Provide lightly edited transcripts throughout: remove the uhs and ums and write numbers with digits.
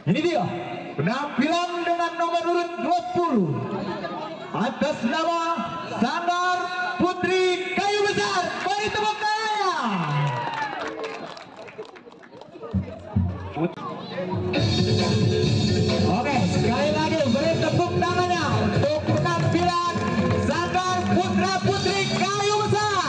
Ini dia penampilan dengan nomor urut 20 atas nama Sanggar Putri Kayu Besar. Beri tepuk tangan. Oke, sekali lagi beri tepuk tangannya untuk penampilan Sanggar Putra Putri Kayu Besar.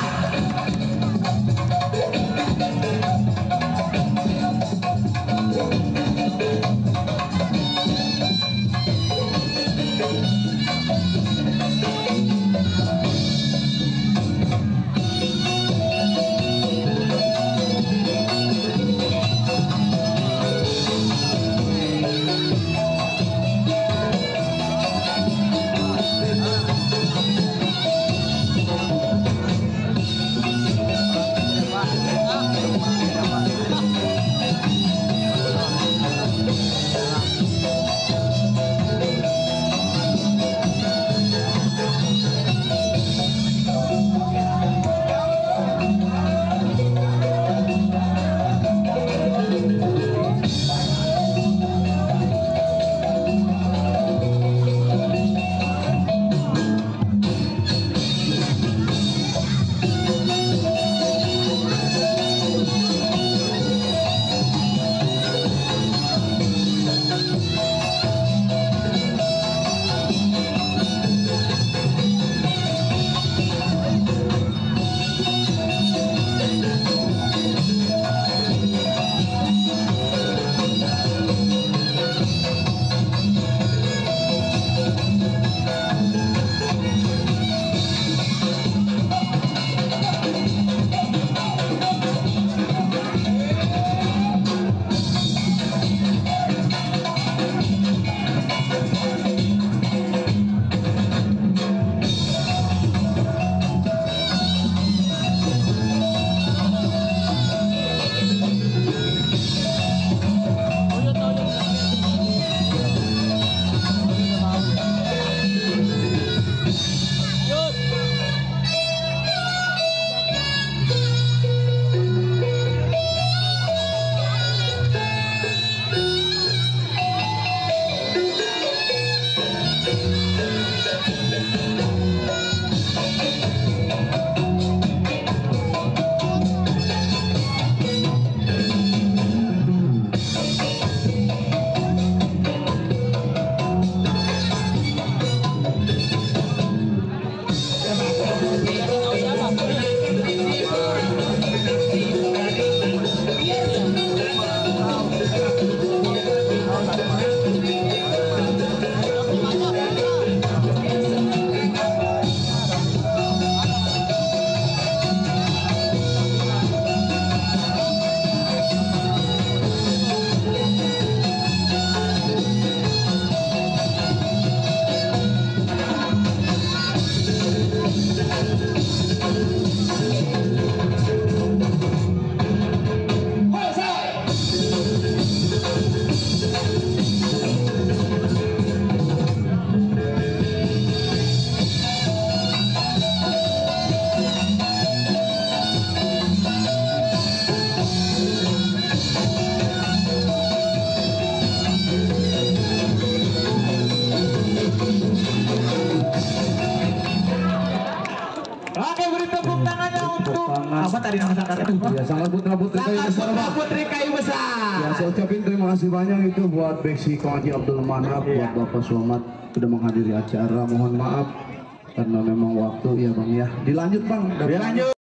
Apa tadi nama sanggarnya? Ya, Sanggar Putra Putri Kayu Besar, Pak. Putri Kayu Besar. Ya, saya ucapin terima kasih banyak itu buat Beksi Kong Haji Abdul Manap, buat Bapak Selamat sudah menghadiri acara. Mohon maaf karena memang waktu ya Bang ya. Dilanjut Bang. Dilanjut.